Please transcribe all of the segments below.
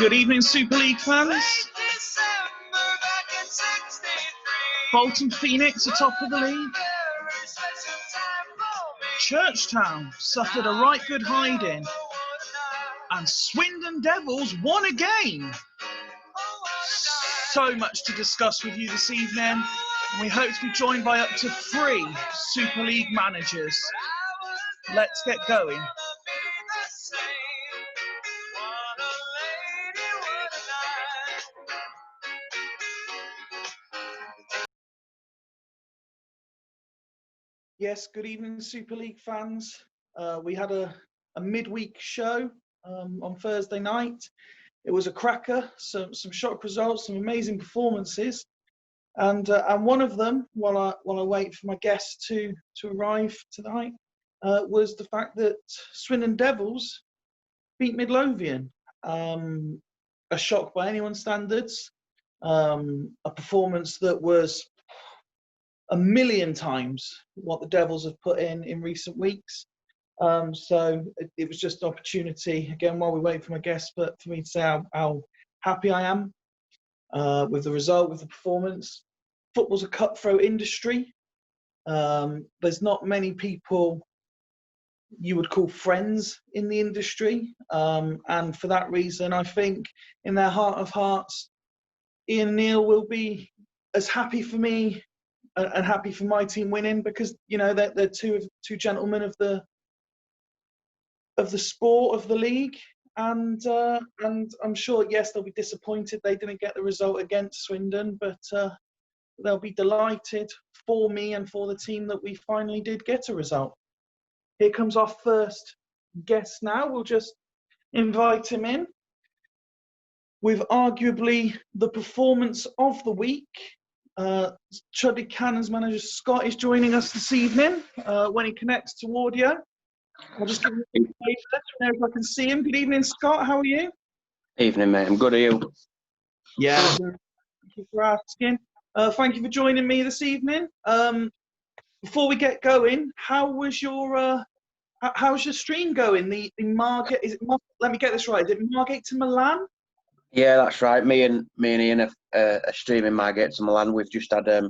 Good evening, Super League fans. Bolton Phoenix are top of the league. Churchtown suffered a right good hiding. And Swindon Devils won again. So much to discuss with you this evening. And we hope to be joined by up to 3 Super League managers. Let's get going. Yes, good evening, Super League fans. We had a midweek show on Thursday night. It was a cracker, some shock results, some amazing performances, and one of them, while I wait for my guest to arrive tonight, was the fact that Swindon Devils beat Midlothian. A shock by anyone's standards, a performance that was a million times what the Devils have put in recent weeks. So it was just an opportunity, again, while we wait for my guest, but for me to say how happy I am with the result, with the performance. Football's a cutthroat industry. There's not many people you would call friends in the industry. And for that reason, I think in their heart of hearts, Ian and Neil will be as happy for me and happy for my team winning, because you know they're two gentlemen of the sport, of the league, and I'm sure, yes, they'll be disappointed they didn't get the result against Swindon, but they'll be delighted for me and for the team that we finally did get a result. Here comes our first guest now. We'll just invite him in with arguably the performance of the week. Chudley Cannons manager Scott is joining us this evening. When he connects to audio, I'll just give him a wave to know if I can see him. Good evening, Scott. How are you? Evening, mate. I'm good. Are you? Yeah, thank you for asking. Thank you for joining me this evening. Before we get going, how's your stream going? The Margate, let me get this right. Is it Margate to Milan? Yeah, that's right. Me and Ian are streaming Margate to Milan. We've just had a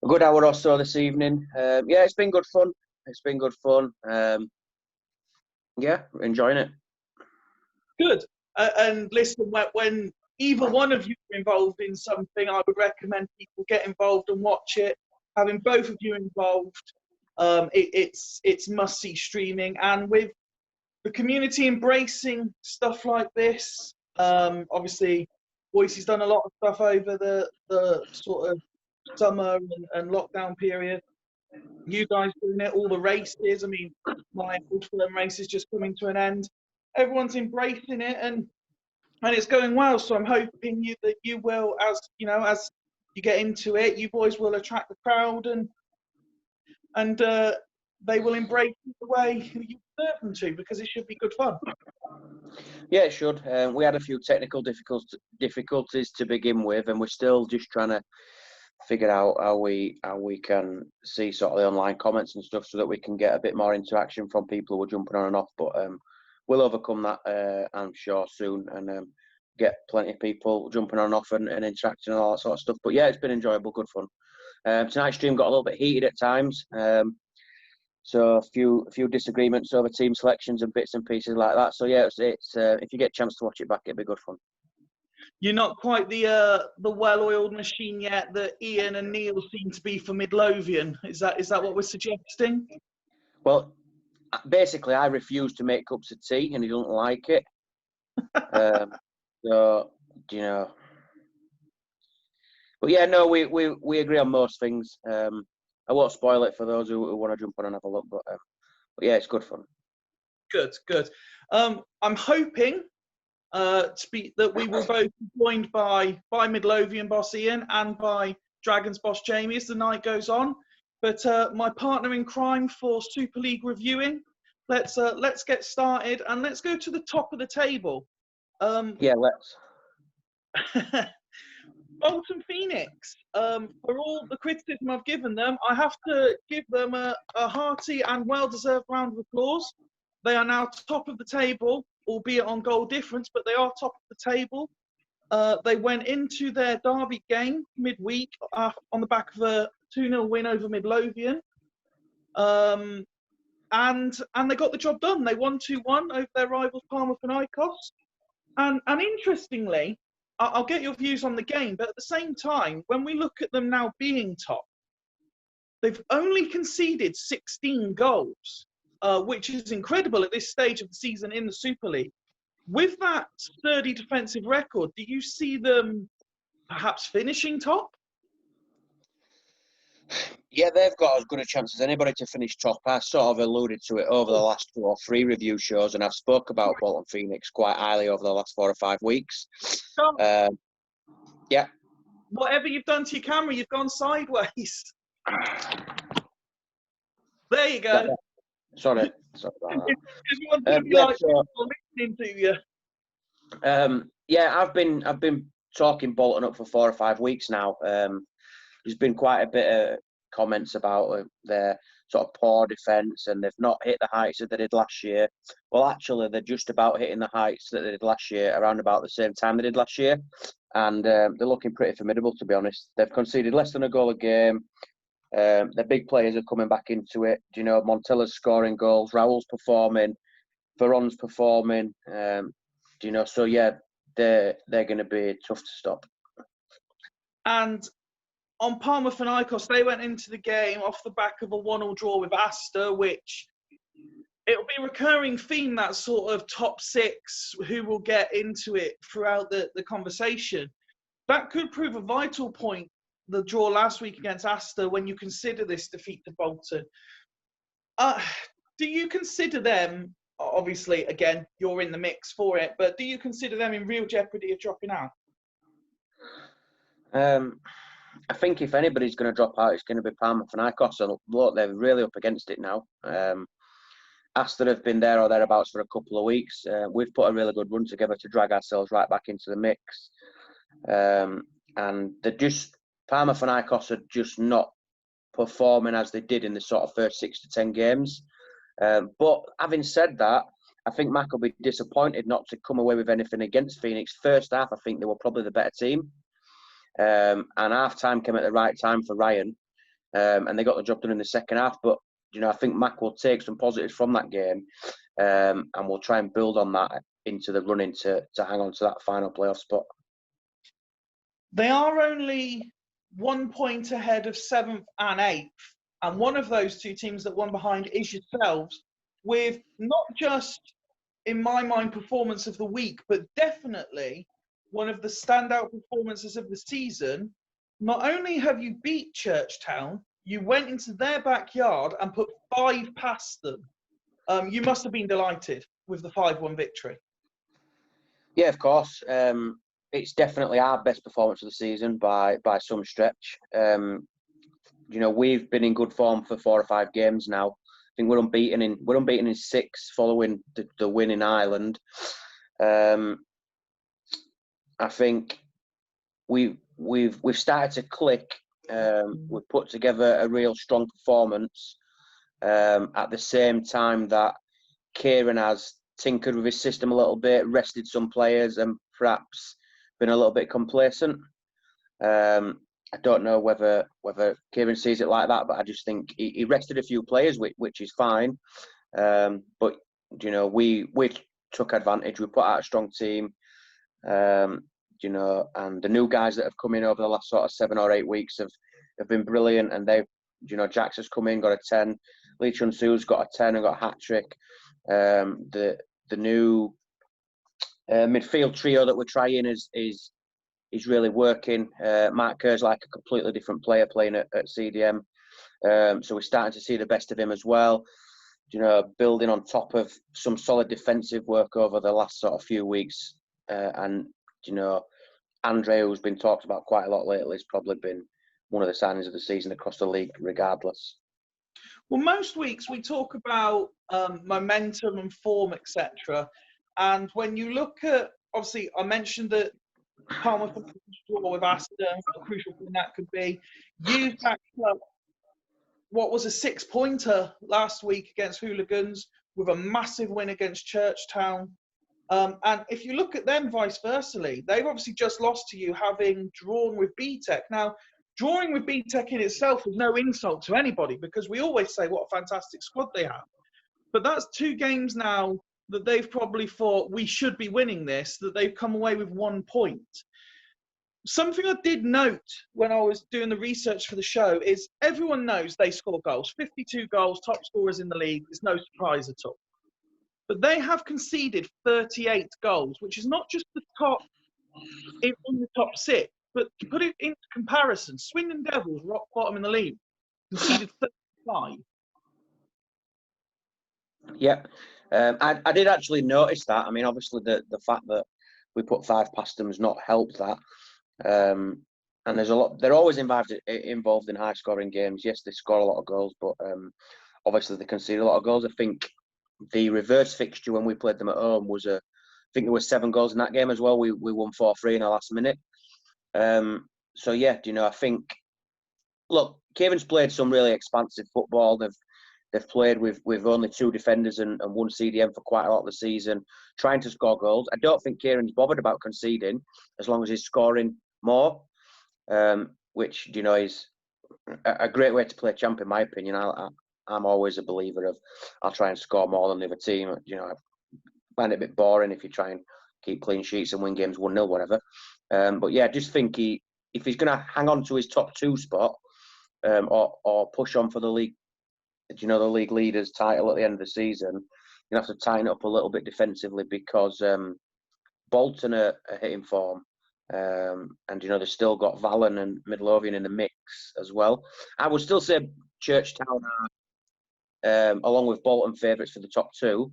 good hour or so this evening. Yeah, it's been good fun. Yeah, enjoying it. Good. And listen, when either one of you are involved in something, I would recommend people get involved and watch it. Having both of you involved, it's must-see streaming. And with the community embracing stuff like this, obviously, Boise's done a lot of stuff over the sort of summer and lockdown period. You guys doing it, all the races. I mean, my Old Firm race is just coming to an end. Everyone's embracing it, and it's going well. So I'm hoping that you will, as you get into it, you boys will attract the crowd, and they will embrace it the way you deserve them to, because it should be good fun. Yeah, it should. We had a few technical difficulties to begin with, and we're still just trying to figure out how we can see sort of the online comments and stuff, so that we can get a bit more interaction from people who are jumping on and off. But we'll overcome that, I'm sure, soon, and get plenty of people jumping on and off and interacting and all that sort of stuff. But yeah, it's been enjoyable, good fun. Tonight's stream got a little bit heated at times. So a few disagreements over team selections and bits and pieces like that. So yeah, it's if you get a chance to watch it back, it'll be good fun. You're not quite the well-oiled machine yet that Ian and Neil seem to be for Midlothian. Is that what we're suggesting? Well, basically, I refuse to make cups of tea, and he doesn't like it. So you know. But yeah, no, we agree on most things. I won't spoil it for those who want to jump on and have a look, but yeah, it's good fun. Good. I'm hoping that we will both be joined by Midlothian boss Ian and by Dragons boss Jamie as the night goes on. But my partner in crime for Super League reviewing, let's get started, and let's go to the top of the table. Yeah, let's. Bolton Phoenix, for all the criticism I've given them, I have to give them a hearty and well-deserved round of applause. They are now top of the table, albeit on goal difference, but they are top of the table. They went into their derby game midweek on the back of a 2-0 win over Midlothian. And they got the job done. They won 2-1 over their rivals Palma-Panaikos. And interestingly, I'll get your views on the game, but at the same time, when we look at them now being top, they've only conceded 16 goals, which is incredible at this stage of the season in the Super League. With that sturdy defensive record, do you see them perhaps finishing top? Yeah, they've got as good a chance as anybody to finish top. I sort of alluded to it over the last 2 or 3 review shows, and I've spoke about Bolton Phoenix quite highly over the last 4 or 5 weeks. Yeah. Whatever you've done to your camera, you've gone sideways. There you go. Sorry about that. Everyone's going to be listening to you. Yeah, I've been talking Bolton up for 4 or 5 weeks now. There's been quite a bit of comments about their sort of poor defence, and they've not hit the heights that they did last year. Well, actually, they're just about hitting the heights that they did last year, around about the same time they did last year. And they're looking pretty formidable, to be honest. They've conceded less than a goal a game. Their big players are coming back into it. You know, Montella's scoring goals, Raul's performing, Veron's performing. You know, so yeah, they're going to be tough to stop. And on Palma-Panaikos, they went into the game off the back of a 1-1 draw with Astor, which it'll be a recurring theme, that sort of top 6 who will get into it throughout the conversation. That could prove a vital point, the draw last week against Astor, when you consider this defeat to Bolton. Do you consider them, obviously, again, you're in the mix for it, but do you consider them in real jeopardy of dropping out? I think if anybody's going to drop out, it's going to be Palma-Panaikos. And look, they're really up against it now. Aston have been there or thereabouts for a couple of weeks. We've put a really good run together to drag ourselves right back into the mix. And Palma-Panaikos are just not performing as they did in the sort of first 6 to 10 games. But having said that, I think Mac will be disappointed not to come away with anything against Phoenix. First half, I think they were probably the better team. And half-time came at the right time for Ryan, and they got the job done in the second half. But, you know, I think Mac will take some positives from that game, and we'll try and build on that into the running to hang on to that final playoff spot. They are only 1 point ahead of 7th and 8th, and one of those 2 teams that won behind is yourselves, with not just, in my mind, performance of the week, but definitely one of the standout performances of the season. Not only have you beat Churchtown, you went into their backyard and put 5 past them. You must have been delighted with the 5-1 victory. Yeah, of course. It's definitely our best performance of the season by some stretch. You know, we've been in good form for 4 or 5 games now. I think we're unbeaten in 6 following the win in Ireland. I think we've started to click. We've put together a real strong performance at the same time that Kieran has tinkered with his system a little bit, rested some players, and perhaps been a little bit complacent. I don't know whether Kieran sees it like that, but I just think he rested a few players, which is fine. But you know, we took advantage. We put out a strong team. You know, and the new guys that have come in over the last sort of 7 or 8 weeks have been brilliant. And they've, you know, Jax has come in, got a 10. Lee Chun-Soo's got a 10 and got a hat trick. The new midfield trio that we're trying is really working. Mark Kerr's like a completely different player playing at CDM. So we're starting to see the best of him as well. You know, building on top of some solid defensive work over the last sort of few weeks. And, you know, Andre, who's been talked about quite a lot lately, has probably been one of the signings of the season across the league, regardless. Well, most weeks we talk about momentum and form, etc. And when you look at, obviously, I mentioned that Palmer draw with Aston, how crucial thing that could be. You backed up what was a 6-pointer last week against Hooligans, with a massive win against Churchtown. And if you look at them vice versa, they've obviously just lost to you, having drawn with BTEC. Now, drawing with BTEC in itself is no insult to anybody, because we always say what a fantastic squad they have. But that's 2 games now that they've probably thought we should be winning this, that they've come away with 1 point. Something I did note when I was doing the research for the show is everyone knows they score goals. 52 goals, top scorers in the league. It's no surprise at all. But they have conceded 38 goals, which is not just the top in the top 6, but to put it into comparison, Swindon Devils, rock bottom in the league, conceded 35. Yeah, I did actually notice that. I mean, obviously the fact that we put 5 past them has not helped that. And there's a lot. They're always involved in high scoring games. Yes, they score a lot of goals, but obviously they concede a lot of goals. I think the reverse fixture when we played them at home was I think there were 7 goals in that game as well. We won 4-3 in the last minute. So yeah, I think, look, Kieran's played some really expansive football. They've played with only 2 defenders and 1 CDM for quite a lot of the season, trying to score goals. I don't think Kieran's bothered about conceding as long as he's scoring more, which is a great way to play champ, in my opinion. I'm always a believer of I'll try and score more than the other team. I find it a bit boring if you try and keep clean sheets and win games 1-0, whatever. But yeah, I just think if he's going to hang on to his top 2 spot or push on for the league, the league leaders title at the end of the season, you have to tighten up a little bit defensively, because Bolton are hitting form. And they've still got Vallon and Midlothian in the mix as well. I would still say Churchtown are, along with Bolton, favourites for the top 2.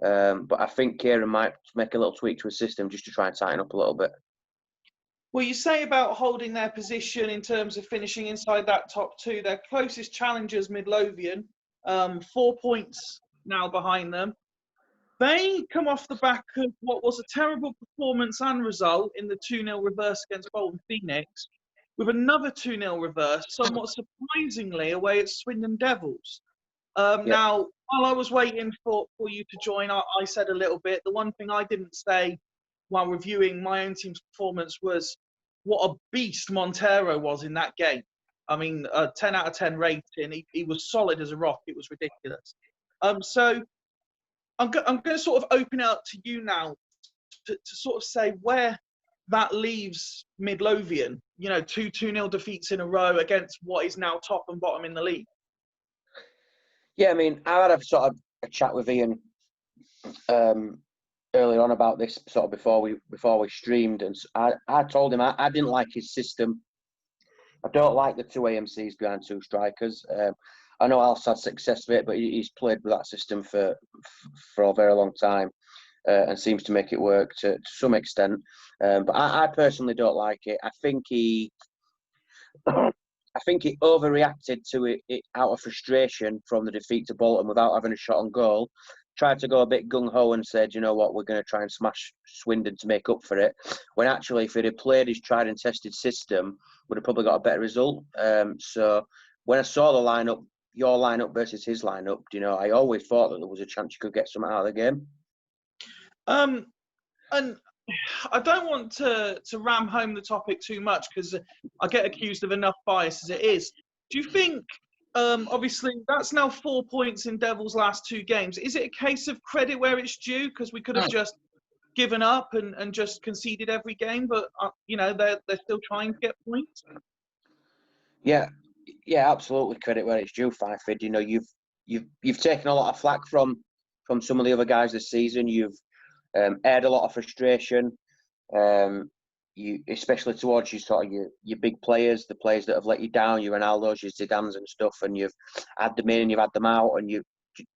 But I think Kieran might make a little tweak to his system just to try and tighten up a little bit. Well, you say about holding their position in terms of finishing inside that top 2. Their closest challengers, Midlothian, 4 points now behind them. They come off the back of what was a terrible performance and result in the 2-0 reverse against Bolton Phoenix, with another 2-0 reverse, somewhat surprisingly, away at Swindon Devils. Now, while I was waiting for you to join, I said a little bit. The one thing I didn't say while reviewing my own team's performance was what a beast Montero was in that game. I mean, a 10 out of 10 rating. He was solid as a rock. It was ridiculous. So I'm going to sort of open it up to you now to sort of say where that leaves Midlothian. 2 2-0 defeats in a row against what is now top and bottom in the league. Yeah, I mean, I had a sort of a chat with Ian earlier on about this sort of before we streamed, and I told him I didn't like his system. I don't like the 2 AMCs behind 2 strikers. I know Alf's had success with it, but he's played with that system for a very long time and seems to make it work to some extent. But I personally don't like it. I think he overreacted to it out of frustration from the defeat to Bolton without having a shot on goal. Tried to go a bit gung-ho and said, you know what, we're going to try and smash Swindon to make up for it. When actually, if he'd have played his tried and tested system, would have probably got a better result. So when I saw the lineup, your lineup versus his lineup, I always thought that there was a chance you could get something out of the game. And I don't want to ram home the topic too much, because I get accused of enough bias as it is. Do you think, obviously, that's now 4 points in Devils' last 2 games. Is it a case of credit where it's due? Because we could have just given up and just conceded every game, but, they're still trying to get points? Yeah, absolutely. Credit where it's due, Fifid. You've taken a lot of flack from some of the other guys this season. You've aired a lot of frustration. You, especially towards your big players, the players that have let you down, your Ronaldos, your Zidanes and stuff, and you've had them in and you've had them out,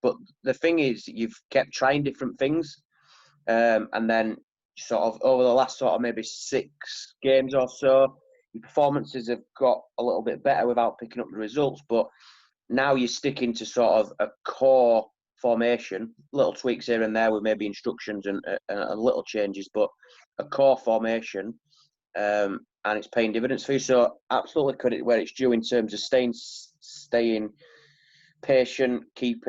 but the thing is, you've kept trying different things, and then sort of over the last sort of maybe 6 games or so, your performances have got a little bit better without picking up the results, but now you're sticking to sort of a core formation, little tweaks here and there with maybe instructions and little changes, but a core formation, and it's paying dividends for you. So absolutely credit where it's due in terms of staying patient, keep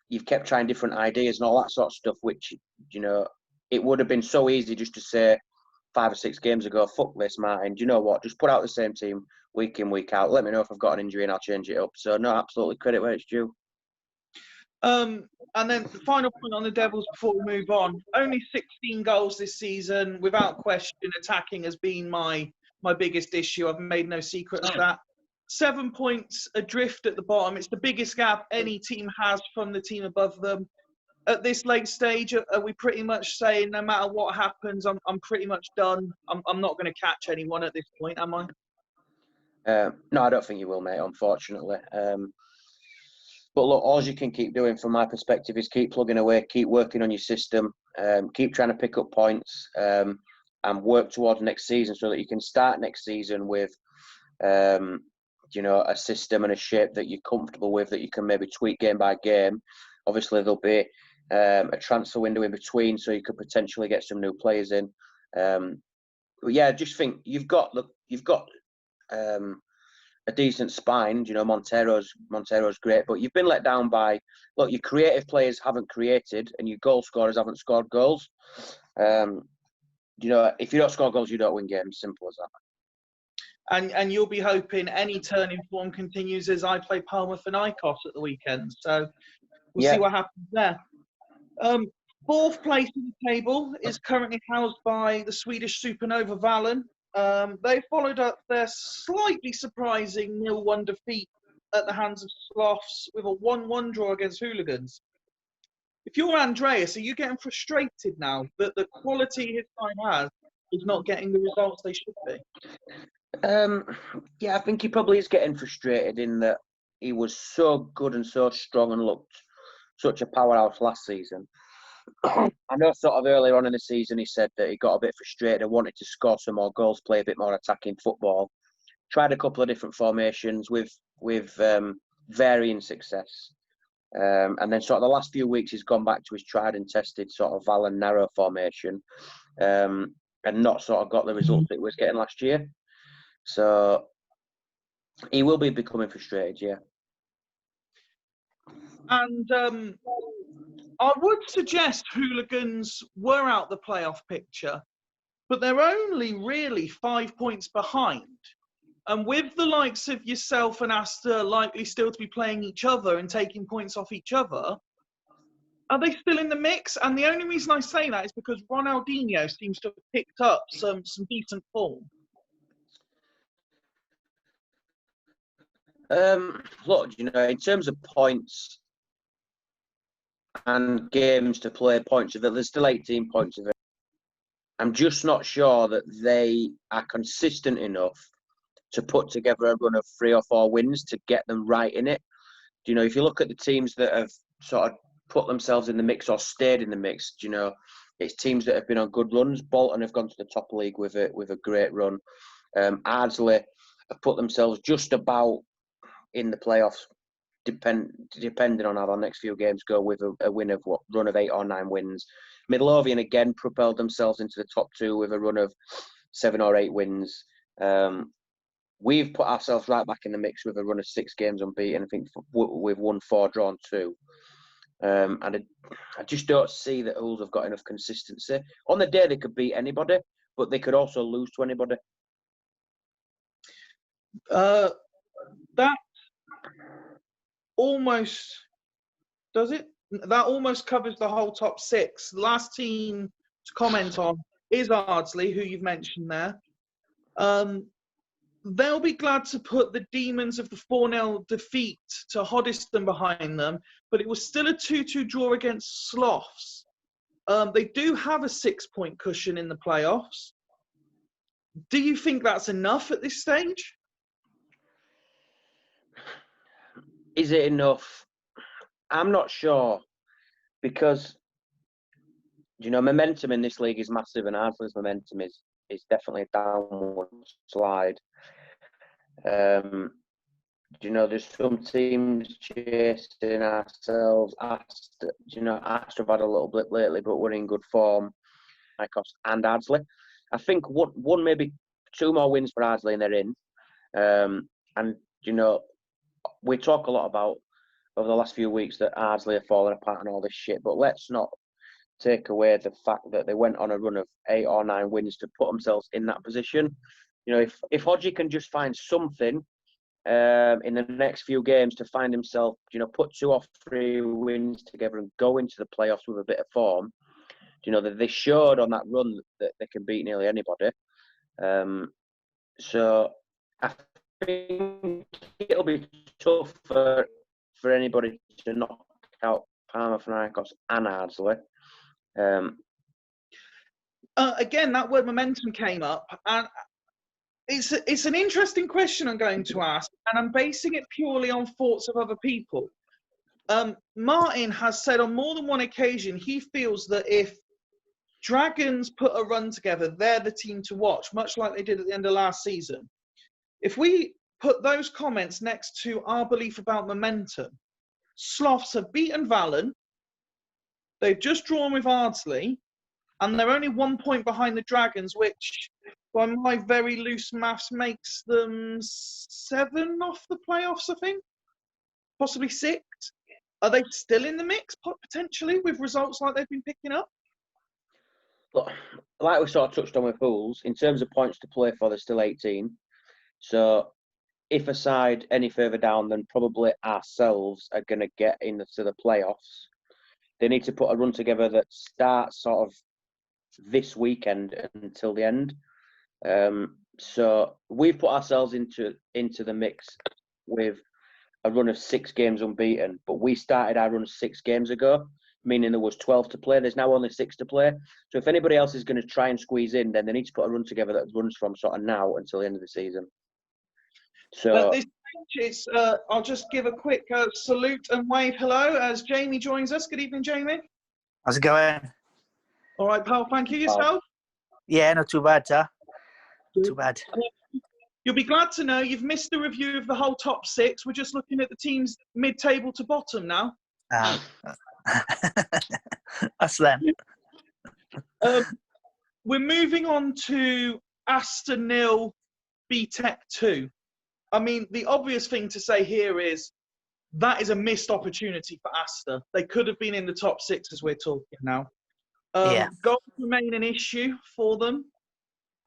you've kept trying different ideas and all that sort of stuff, which, you know, it would have been so easy just to say 5 or 6 games ago, fuck this, Martin. Do you know what? Just put out the same team week in, week out. Let me know if I've got an injury and I'll change it up. So, no, absolutely credit where it's due. And then the final point on the Devils before we move on. Only 16 goals this season. Without question, attacking has been my biggest issue. I've made no secret of that. 7 points adrift at the bottom. It's the biggest gap any team has from the team above them. At this late stage, are we pretty much saying no matter what happens, I'm pretty much done? I'm not going to catch anyone at this point, am I? No, I don't think you will, mate, unfortunately. But look, all you can keep doing from my perspective is keep plugging away, keep working on your system, keep trying to pick up points, and work towards next season so that you can start next season with, you know, a system and a shape that you're comfortable with, that you can maybe tweak game by game. Obviously, there'll be a transfer window in between, so you could potentially get some new players in. But yeah, I just think you've got a decent spine. You know, Montero's great, but you've been let down by, look, your creative players haven't created and your goal scorers haven't scored goals. You know, if you don't score goals, you don't win games. Simple as that. And you'll be hoping any turn in form continues as I play Palmer for Nikos at the weekend. So we'll see what happens there. 4th place in the table is currently housed by the Swedish Supernova Valen. They followed up their slightly surprising 0-1 defeat at the hands of Sloths with a 1-1 draw against Hooligans. If you're Andreas, are you getting frustrated now that the quality his side has is not getting the results they should be? Yeah, I think he probably is getting frustrated in that he was so good and so strong and looked such a powerhouse last season. I know sort of earlier on in the season he said that he got a bit frustrated and wanted to score some more goals, play a bit more attacking football. Tried a couple of different formations with varying success. And then sort of the last few weeks he's gone back to his tried and tested sort of Valen narrow formation, and not sort of got the results it was getting last year. So he will be becoming frustrated, yeah. And I would suggest Hooligans were out the playoff picture, but they're only really 5 points behind. And with the likes of yourself and Asta likely still to be playing each other and taking points off each other, are they still in the mix? And the only reason I say that is because Ronaldinho seems to have picked up some decent form. Look, you know, in terms of points and games to play, points of it, there's still 18 points of it. I'm just not sure that they are consistent enough to put together a run of 3 or 4 wins to get them right in it. You know, if you look at the teams that have sort of put themselves in the mix or stayed in the mix, you know, it's teams that have been on good runs. Bolton have gone to the top league with a great run. Ardsley have put themselves just about in the playoffs, depending on how the next few games go, with a run of 8 or 9 wins. Midlothian again propelled themselves into the top 2 with a run of 7 or 8 wins. We've put ourselves right back in the mix with a run of 6 games unbeaten. I think we've won 4, drawn 2. And I just don't see that Hools have got enough consistency. On the day they could beat anybody, but they could also lose to anybody. That almost does it. That almost covers the whole top 6. The last team to comment on is Ardsley, who you've mentioned there. They'll be glad to put the demons of the 4-0 defeat to Hoddesdon behind them, but it was still a 2-2 draw against Sloths. They do have a 6-point cushion in the playoffs. Do you think that's enough at this stage? Is it enough? I'm not sure, because, you know, momentum in this league is massive, and Ardsley's momentum is definitely a downward slide. You know, there's some teams chasing ourselves. Astor have had a little blip lately, but we're in good form. Nikos and Ardsley. I think one, maybe 2 more wins for Ardsley and they're in. And, you know, we talk a lot about over the last few weeks that Ardsley have fallen apart and all this shit. But let's not take away the fact that they went on a run of 8 or 9 wins to put themselves in that position. You know, if Hodgie can just find something in the next few games to find himself, you know, put 2 or 3 wins together and go into the playoffs with a bit of form, you know, that they showed on that run that they can beat nearly anybody. So I think it'll be tough for anybody to knock out Panathinaikos and Ardsley. Again, that word momentum came up, and it's an interesting question I'm going to ask, and I'm basing it purely on thoughts of other people. Martin has said on more than one occasion he feels that if Dragons put a run together, they're the team to watch, much like they did at the end of last season. If we put those comments next to our belief about momentum, Sloths have beaten Valen, they've just drawn with Ardsley, and they're only 1 point behind the Dragons, which, by my very loose maths, makes them 7 off the playoffs, I think. Possibly 6. Are they still in the mix, potentially, with results like they've been picking up? Look, like we sort of touched on with Pools, in terms of points to play for, they're still 18. So if a side any further down than probably ourselves are going to get into the playoffs, they need to put a run together that starts sort of this weekend until the end. So we've put ourselves into the mix with a run of 6 games unbeaten, but we started our run 6 games ago, meaning there was 12 to play. There's now only 6 to play. So if anybody else is going to try and squeeze in, then they need to put a run together that runs from sort of now until the end of the season. So this is, I'll just give a quick salute and wave hello as Jamie joins us. Good evening, Jamie. How's it going? All right, pal. Thank you. Yourself? Yeah, not too bad, sir. Too bad. You'll be glad to know you've missed the review of the whole top 6. We're just looking at the teams mid-table to bottom now. That's them. We're moving on to Aston 0, BTEC 2. I mean, the obvious thing to say here is that is a missed opportunity for Aston. They could have been in the top 6 as we're talking now. Goals remain an issue for them.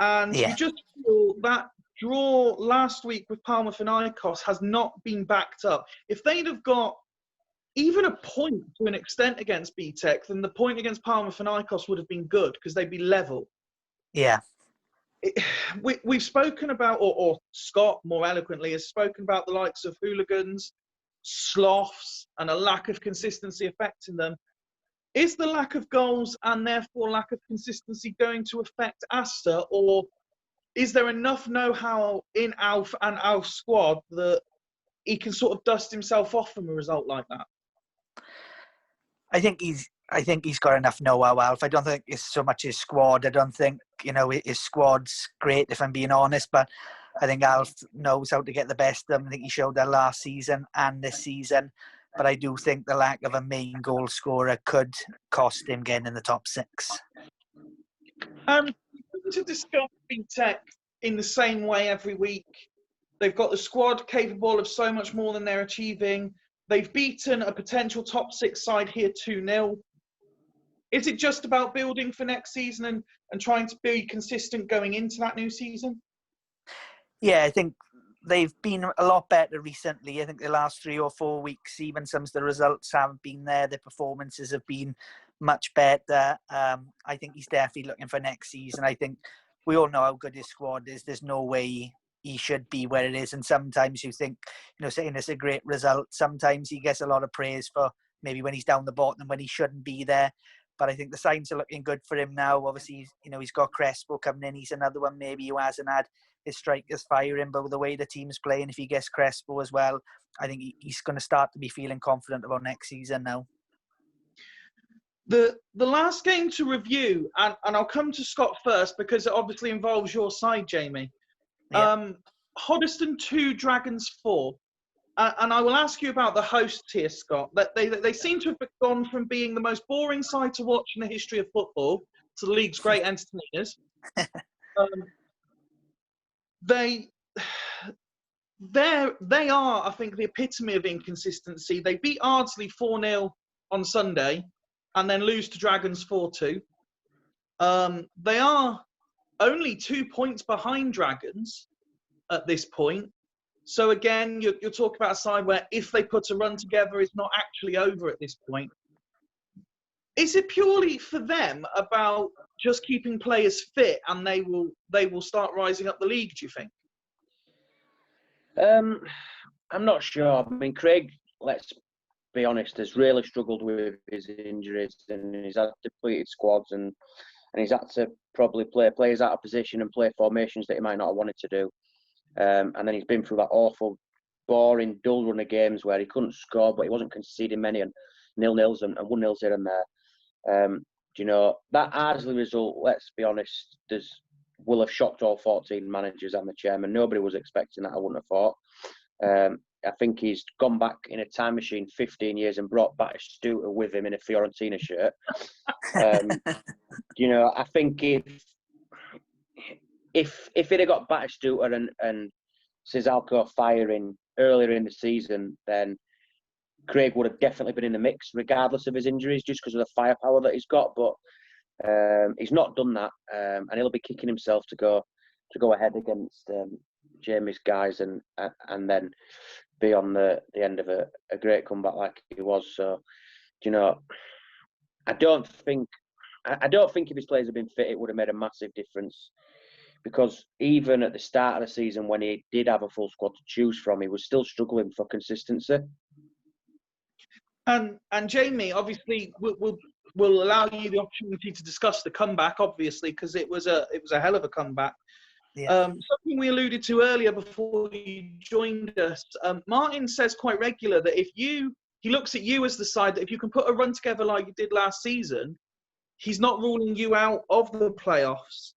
And you just feel that draw last week with Panathinaikos has not been backed up. If they'd have got even a point to an extent against BTEC, then the point against Panathinaikos would have been good because they'd be level. Yeah. We've spoken about, or Scott more eloquently has spoken about the likes of hooligans, sloths, and a lack of consistency affecting them. Is the lack of goals and therefore lack of consistency going to affect Asta, or is there enough know-how in Alf and Alf's squad that he can sort of dust himself off from a result like that? I think he's got enough know-how, Alf. I don't think it's so much his squad. I don't think, his squad's great, if I'm being honest, but I think Alf knows how to get the best of them. I think he showed that last season and this season. But I do think the lack of a main goal scorer could cost him getting in the top 6. To discuss BTEC in the same way every week, they've got the squad capable of so much more than they're achieving. They've beaten a potential top 6 side here 2-0. Is it just about building for next season and trying to be consistent going into that new season? Yeah, I think they've been a lot better recently. I think the last 3 or 4 weeks, even some of the results haven't been there. The performances have been much better. I think he's definitely looking for next season. I think we all know how good his squad is. There's no way he should be where it is. And sometimes you think, saying it's a great result, sometimes he gets a lot of praise for maybe when he's down the bottom when he shouldn't be there. But I think the signs are looking good for him now. Obviously, he's got Crespo coming in. He's another one maybe who hasn't had his strikers firing, but with the way the team's playing, if he gets Crespo as well, I think he's going to start to be feeling confident about next season now. The last game to review, and I'll come to Scott first because it obviously involves your side, Jamie. Yep. Hoddesdon 2, Dragons 4. And I will ask you about the hosts here, Scott. That they seem to have gone from being the most boring side to watch in the history of football to the league's great entertainers. they are, I think, the epitome of inconsistency. They beat Ardsley 4-0 on Sunday and then lose to Dragons 4-2. They are only 2 points behind Dragons at this point. So again, you're talking about a side where if they put a run together, it's not actually over at this point. Is it purely for them about just keeping players fit and they will start rising up the league, do you think? I'm not sure. I mean, Craig, let's be honest, has really struggled with his injuries, and he's had depleted squads, and he's had to probably play players out of position and play formations that he might not have wanted to do. And then he's been through that awful, boring, dull run of games where he couldn't score, but he wasn't conceding many, and 0-0s and 1-0s here and there. You know, that Ardsley result, let's be honest, will have shocked all 14 managers and the chairman. Nobody was expecting that, I wouldn't have thought. I think he's gone back in a time machine 15 years and brought Batistuta with him in a Fiorentina shirt. You know, I think if it had got Batistuta and Sizalco firing earlier in the season, then Craig would have definitely been in the mix, regardless of his injuries, just because of the firepower that he's got. But he's not done that, and he'll be kicking himself to go ahead against Jamie's guys and then be on the end of a great comeback like he was. So, you know, I don't think if his players had been fit, it would have made a massive difference. Because even at the start of the season, when he did have a full squad to choose from, he was still struggling for consistency. And Jamie, obviously, we'll allow you the opportunity to discuss the comeback, obviously, because it was a hell of a comeback. Yeah. Something we alluded to earlier before you joined us. Martin says quite regular that he looks at you as the side that if you can put a run together like you did last season, he's not ruling you out of the playoffs.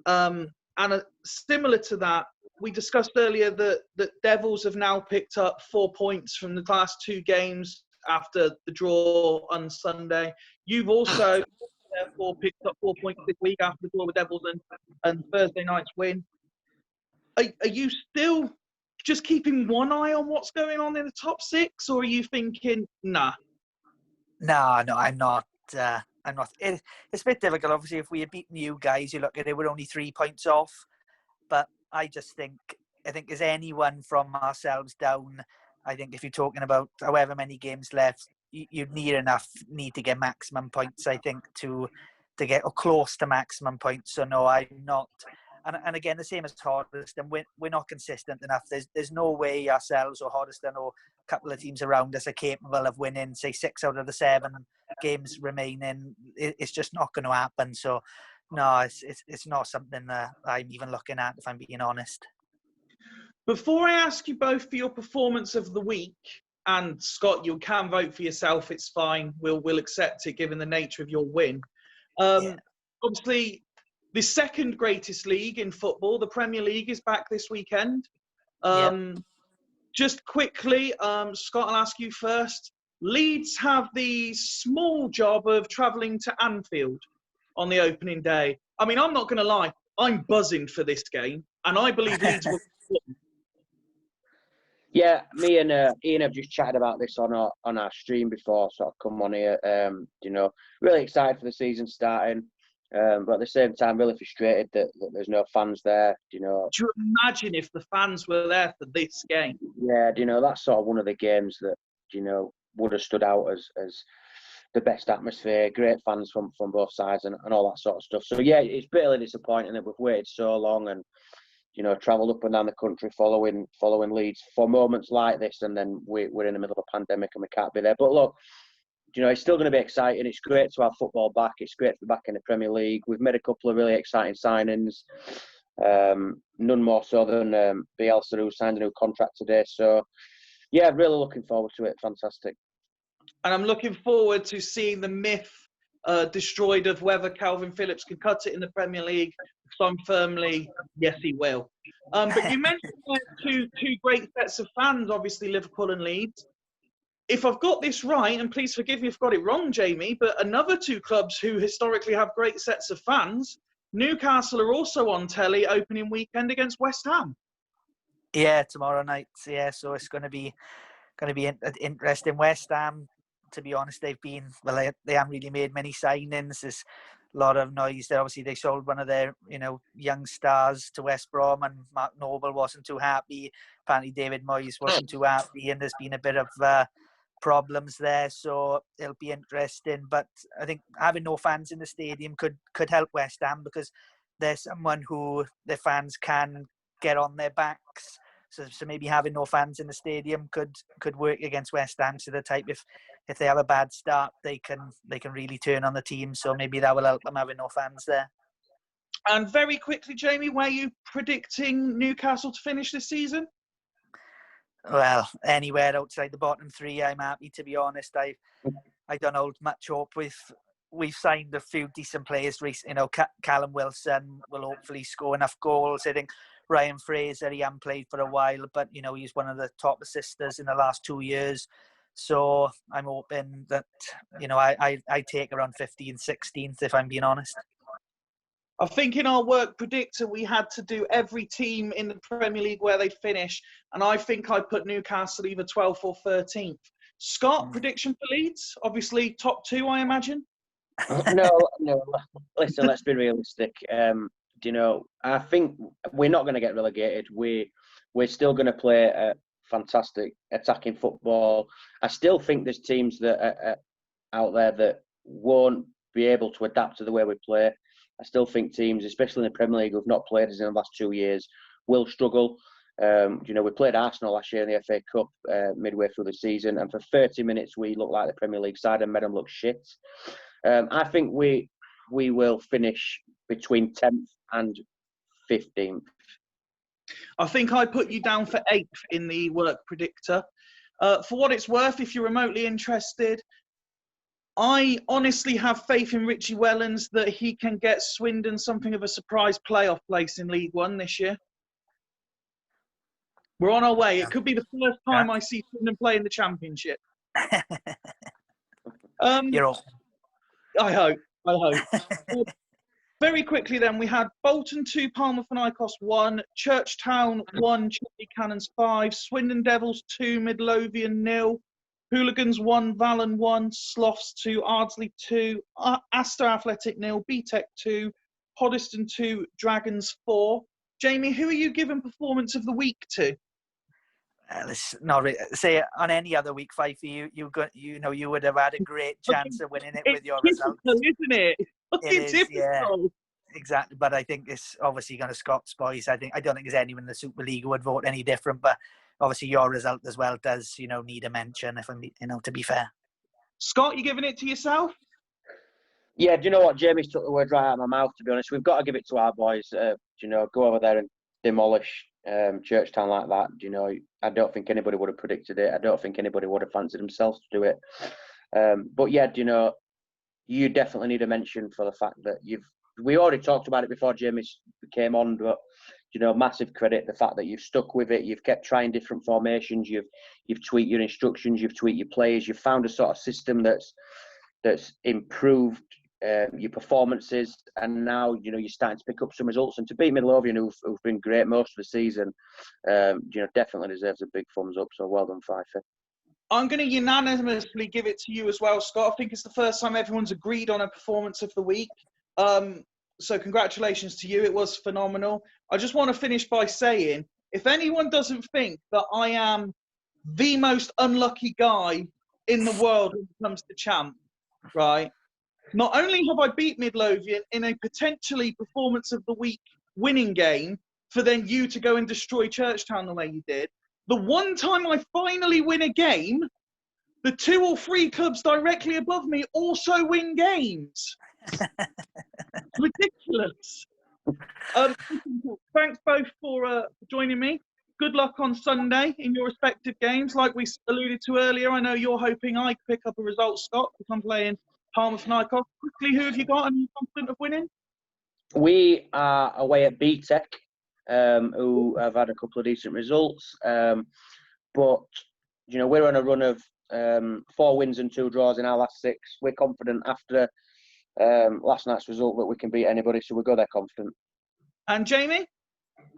And similar to that, we discussed earlier that Devils have now picked up 4 points from the last 2 games after the draw on Sunday. You've also therefore picked up 4 points this week after the draw with Devils and Thursday night's win. Are you still just keeping one eye on what's going on in the top 6, or are you thinking, nah? No, I'm not. I'm not. It's a bit difficult. Obviously, if we had beaten you guys, you look at it, we're only 3 points off. But I think as anyone from ourselves down, I think if you're talking about however many games left, you'd need to get maximum points, I think, to get or close to maximum points. So no, I'm not. And again, the same as Hoddesdon, we're not consistent enough. There's no way ourselves or Hoddesdon or a couple of teams around us are capable of winning, say, 6 out of the 7 games remaining. It's just not going to happen. So no, it's not something that I'm even looking at, if I'm being honest. Before I ask you both for your performance of the week, and Scott, you can vote for yourself, it's fine. We'll accept it given the nature of your win. Obviously, the second greatest league in football, the Premier League, is back this weekend. Just quickly, Scott, I'll ask you first. Leeds have the small job of travelling to Anfield on the opening day. I mean, I'm not going to lie. I'm buzzing for this game, and I believe Leeds will win. Yeah, me and Ian have just chatted about this on our stream before, sort of come on here. You know, really excited for the season starting, but at the same time, really frustrated that there's no fans there. You know, do you imagine if the fans were there for this game? Yeah, you know, that's sort of one of the games that, you know, would have stood out as the best atmosphere, great fans from both sides and all that sort of stuff. So yeah, it's bitterly disappointing that we've waited so long and, you know, travelled up and down the country following Leeds for moments like this, and then we're in the middle of a pandemic and we can't be there. But look, you know, it's still going to be exciting. It's great to have football back. It's great to be back in the Premier League. We've made a couple of really exciting signings. None more so than Bielsa, who signed a new contract today. So, yeah, really looking forward to it. Fantastic. And I'm looking forward to seeing the myth destroyed of whether Calvin Phillips can cut it in the Premier League. So I'm firmly, yes, he will. But you mentioned two great sets of fans, obviously Liverpool and Leeds. If I've got this right, and please forgive me if I've got it wrong, Jamie, but another 2 clubs who historically have great sets of fans, Newcastle are also on telly opening weekend against West Ham. Yeah, tomorrow night. Yeah, so it's going to be interesting. West Ham, to be honest, they haven't really made many signings. There's a lot of noise there. Obviously, they sold one of their young stars to West Brom, and Mark Noble wasn't too happy. Apparently, David Moyes wasn't too happy, and there's been a bit of problems there. So it'll be interesting. But I think having no fans in the stadium could help West Ham, because there's someone who their fans can get on their backs. So maybe having no fans in the stadium could work against West Ham. So the type, if they have a bad start, they can really turn on the team. So maybe that will help them having no fans there. And very quickly, Jamie, where are you predicting Newcastle to finish this season? Well, anywhere outside the bottom three, I'm happy, to be honest. I don't hold much hope with. We've signed a few decent players recently. Callum Wilson will hopefully score enough goals. I think Ryan Fraser, he hasn't played for a while, but he's one of the top assisters in the last 2 years. So I'm hoping that I take around 15th, 16th, if I'm being honest. I think in our work predictor, we had to do every team in the Premier League where they finish, and I think I put Newcastle either 12th or 13th. Scott, prediction for Leeds? Obviously, top 2, I imagine. No. Listen, let's be realistic. I think we're not going to get relegated. We're still going to play a fantastic attacking football. I still think there's teams that are out there that won't be able to adapt to the way we play. I still think teams, especially in the Premier League, who've not played us in the last 2 years, will struggle. We played Arsenal last year in the FA Cup midway through the season, and for 30 minutes we looked like the Premier League side and made them look shit. I think we will finish between 10th and 15th. I think I put you down for 8th in the work predictor. For what it's worth, if you're remotely interested, I honestly have faith in Richie Wellens that he can get Swindon something of a surprise playoff place in League One this year. We're on our way. It could be the first time I see Swindon play in the Championship. You're all. I hope. Very quickly then, we had Bolton 2, Panathinaikos 1, Churchtown 1, Chelsea Cannons 5, Swindon Devils 2, Midlothian 0, Hooligans 1, Vallon 1, Sloths 2, Ardsley 2, Astor Athletic 0, BTEC 2, Hoddesdon 2, Dragons 4. Jamie, who are you giving performance of the week to? Let's not say on any other week, Fifey, you would have had a great chance of winning it with your results, isn't it? It is, yeah, exactly. But I think it's obviously going to Scott's boys. I don't think there's anyone in the Super League who would vote any different. But obviously, your result as well does, need a mention. If I'm, to be fair. Scott, you giving it to yourself? Yeah, do you know what? Jamie's took the word right out of my mouth, to be honest. We've got to give it to our boys. Go over there and demolish Churchtown like that. I don't think anybody would have predicted it. I don't think anybody would have fancied themselves to do it. But yeah, you definitely need a mention for the fact that we already talked about it before Jamie came on, but massive credit, the fact that you've stuck with it, you've kept trying different formations, you've tweaked your instructions, you've tweaked your players, you've found a sort of system that's improved your performances, and now you're starting to pick up some results. And to beat Midlothian, who've been great most of the season, definitely deserves a big thumbs up. So well done, Fife. I'm going to unanimously give it to you as well, Scott. I think it's the first time everyone's agreed on a performance of the week. So congratulations to you. It was phenomenal. I just want to finish by saying, if anyone doesn't think that I am the most unlucky guy in the world when it comes to champ, right? Not only have I beat Midlothian in a potentially performance of the week winning game for then you to go and destroy Churchtown the way you did, the one time I finally win a game, the 2 or 3 clubs directly above me also win games. Ridiculous. Thanks both for joining me. Good luck on Sunday in your respective games. Like we alluded to earlier, I know you're hoping I pick up a result, Scott, because I'm playing Panathinaikos. Quickly, who have you got and are you confident of winning? We are away at BTEC, who have had a couple of decent results. But, we're on a run of 4 wins and 2 draws in our last 6. We're confident after last night's result that we can beat anybody, so we'll go there confident. And Jamie?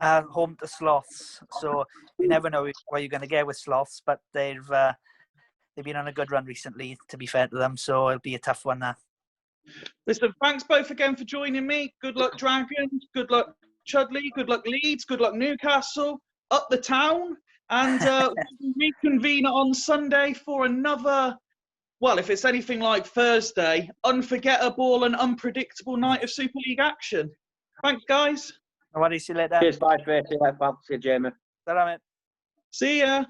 home to Sloths, so you never know what you're going to get with Sloths, but they've been on a good run recently, to be fair to them, so it'll be a tough one there. Listen, thanks both again for joining me. Good luck, Dragons. Good luck, Chudley. Good luck, Leeds. Good luck, Newcastle. Up the town. And we'll reconvene on Sunday for another, well, if it's anything like Thursday, unforgettable and unpredictable night of Super League action. Thanks, guys. No worries, see you later. Cheers, bye, Tracy. Bye, see you, Jamie. Ta-ra, mate. See ya.